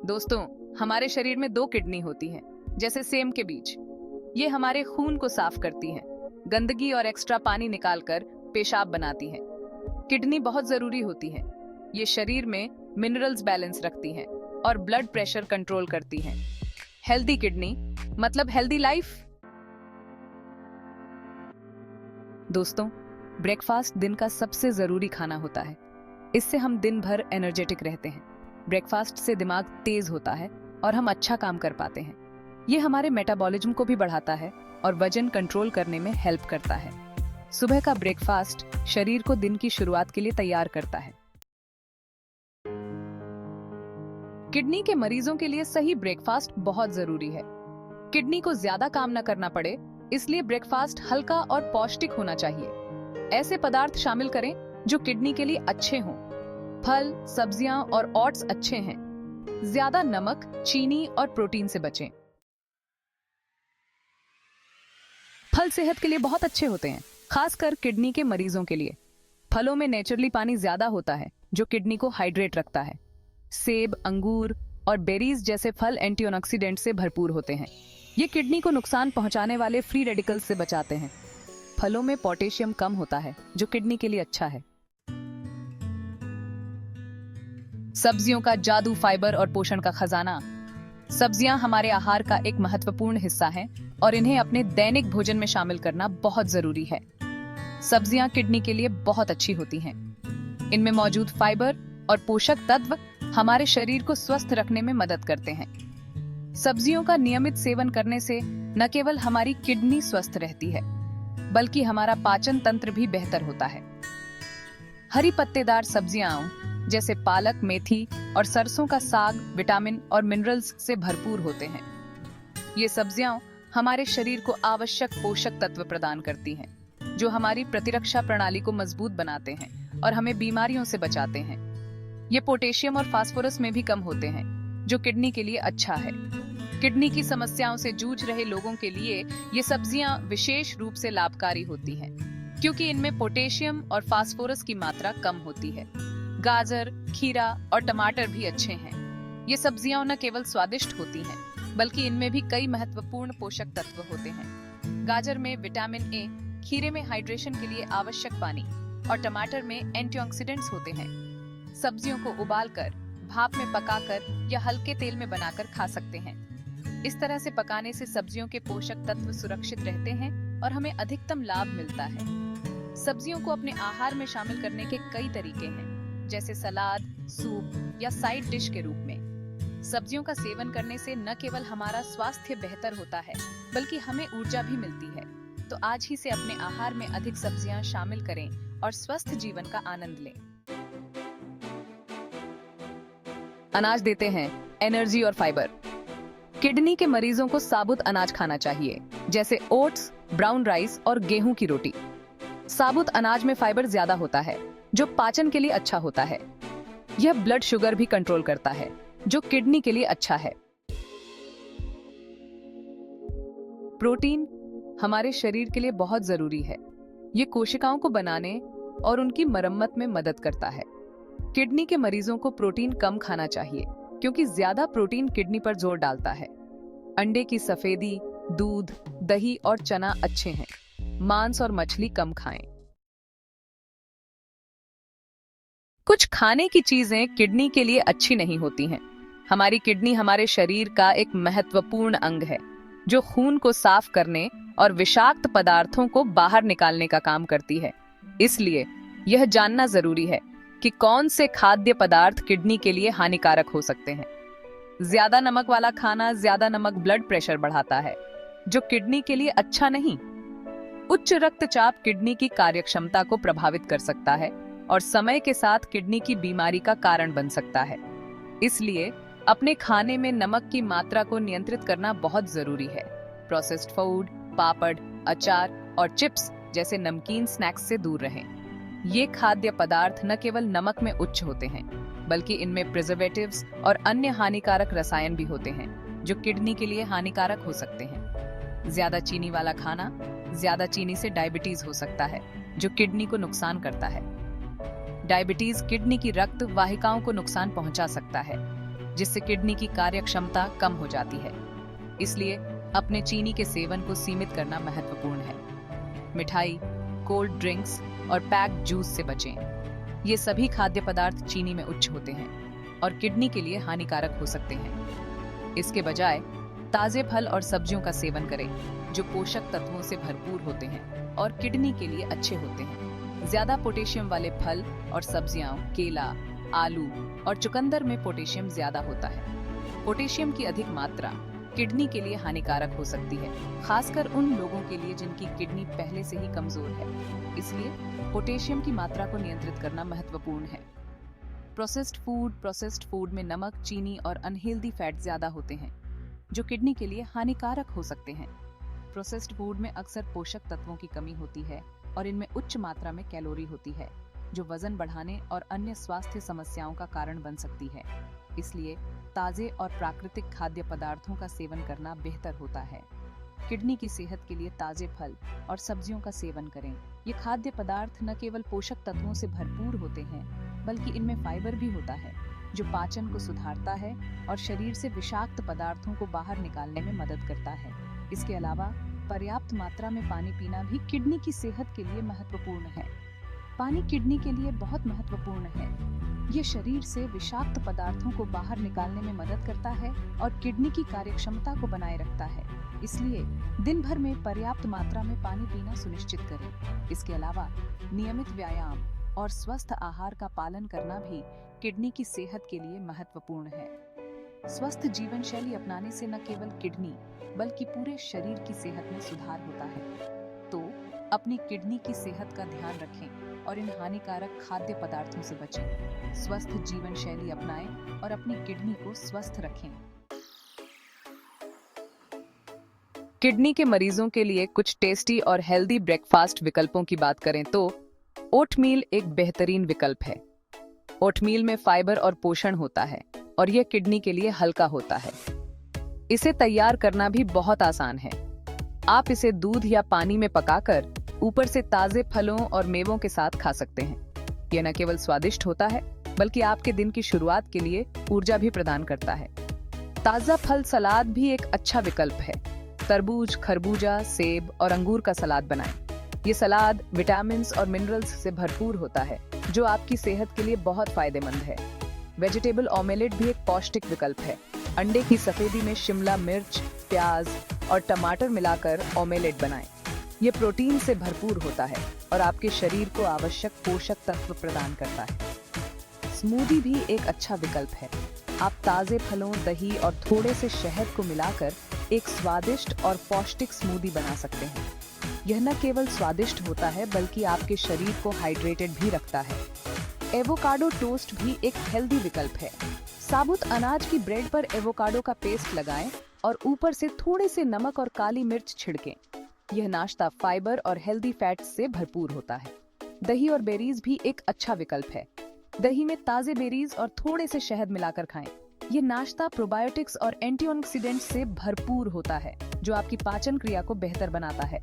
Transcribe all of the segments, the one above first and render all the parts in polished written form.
दोस्तों, हमारे शरीर में दो किडनी होती हैं, जैसे सेम के बीज। ये हमारे खून को साफ करती हैं, गंदगी और एक्स्ट्रा पानी निकालकर पेशाब बनाती हैं। किडनी बहुत जरूरी होती है। ये शरीर में मिनरल्स बैलेंस रखती हैं और ब्लड प्रेशर कंट्रोल करती हैं। हेल्दी किडनी मतलब हेल्दी लाइफ। दोस्तों, ब्रेकफास्ट दिन का सबसे जरूरी खाना होता है। इससे हम दिन भर एनर्जेटिक रहते हैं। ब्रेकफास्ट से दिमाग तेज होता है और हम अच्छा काम कर पाते हैं। ये हमारे मेटाबॉलिज्म को भी बढ़ाता है और वजन कंट्रोल करने में हेल्प करता है। सुबह का ब्रेकफास्ट शरीर को दिन की शुरुआत के लिए तैयार करता है। किडनी के मरीजों के लिए सही ब्रेकफास्ट बहुत जरूरी है। किडनी को ज्यादा काम न करना पड़े, इसलिए ब्रेकफास्ट हल्का और पौष्टिक होना चाहिए। ऐसे पदार्थ शामिल करें जो किडनी के लिए अच्छे हों। फल, सब्जियां और ओट्स अच्छे हैं। ज्यादा नमक, चीनी और प्रोटीन से बचें। फल सेहत के लिए बहुत अच्छे होते हैं, खासकर किडनी के मरीजों के लिए। फलों में नेचुरली पानी ज्यादा होता है, जो किडनी को हाइड्रेट रखता है। सेब, अंगूर और बेरीज जैसे फल एंटीऑक्सीडेंट से भरपूर होते हैं। ये किडनी को नुकसान पहुंचाने वाले फ्री रेडिकल्स से बचाते हैं। फलों में पोटेशियम कम होता है, जो किडनी के लिए अच्छा है। सब्जियों का जादू, फाइबर और पोषण का खजाना। सब्जियां हमारे आहार का एक महत्वपूर्ण हिस्सा हैं और इन्हें अपने दैनिक भोजन में शामिल करना बहुत जरूरी है। सब्जियां किडनी के लिए बहुत अच्छी होती हैं। इनमें मौजूद फाइबर और पोषक तत्व हमारे शरीर को स्वस्थ रखने में मदद करते हैं। सब्जियों का नियमित सेवन करने से न केवल हमारी किडनी स्वस्थ रहती है, बल्कि हमारा पाचन तंत्र भी बेहतर होता है। हरी पत्तेदार सब्जियां जैसे पालक, मेथी और सरसों का साग विटामिन और मिनरल्स से भरपूर होते हैं। ये सब्जियां हमारे शरीर को आवश्यक पोषक तत्व प्रदान करती हैं, जो हमारी प्रतिरक्षा प्रणाली को मजबूत बनाते हैं और हमें बीमारियों से बचाते हैं। ये पोटेशियम और फास्फोरस में भी कम होते हैं, जो किडनी के लिए अच्छा है। किडनी की समस्याओं से जूझ रहे लोगों के लिए ये सब्जियां विशेष रूप से लाभकारी होती हैं, क्योंकि इनमें पोटेशियम और फास्फोरस की मात्रा कम होती है। गाजर, खीरा और टमाटर भी अच्छे हैं। ये सब्जियां न केवल स्वादिष्ट होती हैं, बल्कि इनमें भी कई महत्वपूर्ण पोषक तत्व होते हैं। गाजर में विटामिन ए, खीरे में हाइड्रेशन के लिए आवश्यक पानी और टमाटर में एंटीऑक्सीडेंट्स होते हैं। सब्जियों को उबालकर, भाप में पकाकर या हल्के तेल में बनाकर खा सकते हैं। इस तरह से पकाने से सब्जियों के पोषक तत्व सुरक्षित रहते हैं और हमें अधिकतम लाभ मिलता है। सब्जियों को अपने आहार में शामिल करने के कई तरीके हैं, जैसे सलाद, सूप या साइड डिश के रूप में। सब्जियों का सेवन करने से न केवल हमारा स्वास्थ्य बेहतर होता है, बल्कि हमें ऊर्जा भी मिलती है। तो आज ही से अपने आहार में अधिक सब्जियां शामिल करें और स्वस्थ जीवन का आनंद लें। अनाज देते हैं एनर्जी और फाइबर। किडनी के मरीजों को साबुत अनाज खाना चाहिए, जैसे ओट्स, ब्राउन राइस और गेहूं की रोटी। साबुत अनाज में फाइबर ज्यादा होता है, जो पाचन के लिए अच्छा होता है। यह ब्लड शुगर भी कंट्रोल करता है, जो किडनी के लिए अच्छा है। प्रोटीन हमारे शरीर के लिए बहुत जरूरी है। ये कोशिकाओं को बनाने और उनकी मरम्मत में मदद करता है। किडनी के मरीजों को प्रोटीन कम खाना चाहिए, क्योंकि ज्यादा प्रोटीन किडनी पर जोर डालता है। अंडे की सफेदी, दूध, दही और चना अच्छे हैं। मांस और मछली कम खाएं। कुछ खाने की चीजें किडनी के लिए अच्छी नहीं होती हैं। हमारी किडनी हमारे शरीर का एक महत्वपूर्ण अंग है, जो खून को साफ करने और विषाक्त पदार्थों को बाहर निकालने का काम करती है। इसलिए यह जानना जरूरी है कि कौन से खाद्य पदार्थ किडनी के लिए हानिकारक हो सकते हैं। ज्यादा नमक वाला खाना, ज्यादा नमक ब्लड प्रेशर बढ़ाता है, जो किडनी के लिए अच्छा नहीं। उच्च रक्तचाप किडनी की कार्यक्षमता को प्रभावित कर सकता है और समय के साथ किडनी की बीमारी का कारण बन सकता है। इसलिए अपने खाने में नमक की मात्रा को नियंत्रित करना बहुत जरूरी है। प्रोसेस्ड फूड, पापड़, अचार और चिप्स जैसे नमकीन स्नैक्स से दूर रहें। ये खाद्य पदार्थ न केवल नमक में उच्च होते हैं, बल्कि इनमें प्रिजर्वेटिव्स और अन्य हानिकारक रसायन भी होते हैं, जो किडनी के लिए हानिकारक हो सकते हैं। ज्यादा चीनी वाला खाना, ज्यादा चीनी से डायबिटीज हो सकता है, जो किडनी को नुकसान करता है। डायबिटीज किडनी की रक्त वाहिकाओं को नुकसान पहुंचा सकता है। जिससे किडनी की कार्यक्षमता कम हो जाती है। इसलिए अपने चीनी के सेवन को सीमित करना महत्वपूर्ण है। मिठाई, कोल्ड ड्रिंक्स और पैक्ड जूस से बचें। ये सभी खाद्य पदार्थ चीनी में उच्च होते हैं और किडनी के लिए हानिकारक हो सकते हैं। इसके बजाय ताजे फल और सब्जियों का सेवन करें, जो पोषक तत्वों से भरपूर होते हैं और किडनी के लिए अच्छे होते हैं। ज्यादा पोटेशियम वाले फल और सब्जियां, केला, आलू और चुकंदर में पोटेशियम ज्यादा होता है। पोटेशियम की अधिक मात्रा किडनी के लिए हानिकारक हो सकती है, खासकर उन लोगों के लिए जिनकी किडनी पहले से ही कमजोर है। इसलिए पोटेशियम की मात्रा को नियंत्रित करना महत्वपूर्ण है। प्रोसेस्ड फूड में नमक, चीनी और अनहेल्दी फैट ज्यादा होते हैं, जो किडनी के लिए हानिकारक हो सकते हैं। प्रोसेस्ड फूड में अक्सर पोषक तत्वों की कमी होती है और इनमें उच्च मात्रा में कैलोरी होती है, जो वजन बढ़ाने और अन्य स्वास्थ्य समस्याओं का कारण बन सकती है। इसलिए ताजे और प्राकृतिक खाद्य पदार्थों का सेवन करना बेहतर होता है। किडनी की सेहत के लिए ताजे फल और सब्जियों का सेवन करें। ये खाद्य पदार्थ न केवल पोषक तत्वों से भरपूर होते हैं, बल्कि इनमें फाइबर भी होता है, जो पाचन को सुधारता है और शरीर से विषाक्त पदार्थों को बाहर निकालने में मदद करता है। इसके अलावा पर्याप्त मात्रा में पानी पीना भी किडनी की सेहत के लिए महत्वपूर्ण है। पानी किडनी के लिए बहुत महत्वपूर्ण है। ये शरीर से विषाक्त पदार्थों को बाहर निकालने में मदद करता है और किडनी की कार्यक्षमता को बनाए रखता है। इसलिए दिन भर में पर्याप्त मात्रा में पानी पीना सुनिश्चित करें। इसके अलावा नियमित व्यायाम और स्वस्थ आहार का पालन करना भी किडनी की सेहत के लिए महत्वपूर्ण है। स्वस्थ जीवन शैली अपनाने से न केवल किडनी बल्कि पूरे शरीर की सेहत में सुधार होता है। तो अपनी किडनी की सेहत का ध्यान रखें और इन हानिकारक खाद्य पदार्थों से बचें। स्वस्थ जीवन शैली अपनाएं और अपनी किडनी को स्वस्थ रखें। किडनी के मरीजों के लिए कुछ टेस्टी और हेल्दी ब्रेकफास्ट विकल्पों की बात करें तो ओटमील एक बेहतरीन विकल्प है। ओटमील में फाइबर और पोषण होता है और यह किडनी के लिए हल्का होता है। इसे तैयार करना भी बहुत आसान है। आप इसे दूध या पानी में पकाकर ऊपर से ताजे फलों और मेवों के साथ खा सकते हैं। यह न केवल स्वादिष्ट होता है, बल्कि आपके दिन की शुरुआत के लिए ऊर्जा भी प्रदान करता है। ताजा फल सलाद भी एक अच्छा विकल्प है। तरबूज, खरबूजा, सेब और अंगूर का सलाद बनाएं। ये सलाद विटामिन्स और मिनरल्स से भरपूर होता है, जो आपकी सेहत के लिए बहुत फायदेमंद है। वेजिटेबल ऑमलेट भी एक पौष्टिक विकल्प है। अंडे की सफेदी में शिमला मिर्च, प्याज और टमाटर मिलाकर ऑमलेट बनाएं। ये प्रोटीन से भरपूर होता है और आपके शरीर को आवश्यक पोषक तत्व प्रदान करता है। स्मूदी भी एक अच्छा विकल्प है। आप ताजे फलों, दही और थोड़े से शहद को मिलाकर एक स्वादिष्ट और पौष्टिक स्मूदी बना सकते हैं। यह न केवल स्वादिष्ट होता है, बल्कि आपके शरीर को हाइड्रेटेड भी रखता है। एवोकाडो टोस्ट भी एक हेल्दी विकल्प है। साबुत अनाज की ब्रेड पर एवोकाडो का पेस्ट लगाएं और ऊपर से थोड़े से नमक और काली मिर्च छिड़कें। यह नाश्ता फाइबर और हेल्दी फैट्स से भरपूर होता है। दही और बेरीज भी एक अच्छा विकल्प है। दही में ताजे बेरीज और थोड़े से शहद मिलाकर खाएं। यह नाश्ता प्रोबायोटिक्स और एंटीऑक्सीडेंट्स से भरपूर होता है, जो आपकी पाचन क्रिया को बेहतर बनाता है।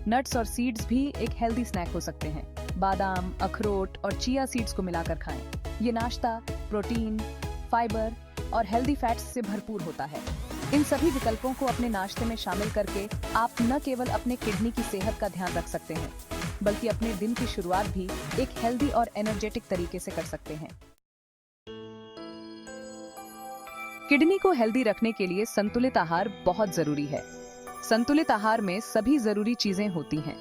नट्स और सीड्स भी एक हेल्दी स्नैक हो सकते हैं। बादाम, अखरोट और चिया सीड्स को मिलाकर खाएं। ये नाश्ता प्रोटीन, फाइबर और हेल्दी फैट्स से भरपूर होता है। इन सभी विकल्पों को अपने नाश्ते में शामिल करके आप न केवल अपने किडनी की सेहत का ध्यान रख सकते हैं, बल्कि अपने दिन की शुरुआत भी एक हेल्दी और एनर्जेटिक तरीके से कर सकते हैं। किडनी को हेल्दी रखने के लिए संतुलित आहार बहुत जरूरी है। संतुलित आहार में सभी जरूरी चीजें होती हैं।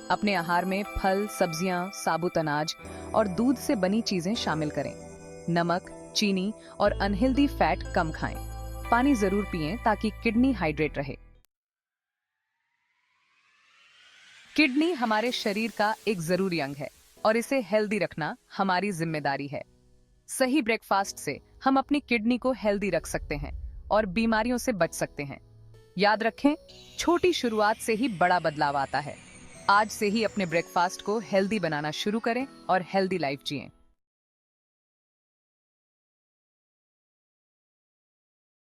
अपने आहार में फल, सब्जियां, साबुत अनाज और दूध से बनी चीजें शामिल करें। नमक, चीनी और अनहेल्दी फैट कम खाएं। पानी जरूर पिएं ताकि किडनी हाइड्रेट रहे। किडनी हमारे शरीर का एक जरूरी अंग है और इसे हेल्दी रखना हमारी जिम्मेदारी है। सही ब्रेकफास्ट से हम अपनी किडनी को हेल्दी रख सकते हैं और बीमारियों से बच सकते हैं। याद रखें, छोटी शुरुआत से ही बड़ा बदलाव आता है। आज से ही अपने ब्रेकफास्ट को हेल्दी बनाना शुरू करें और हेल्दी लाइफ जिएं।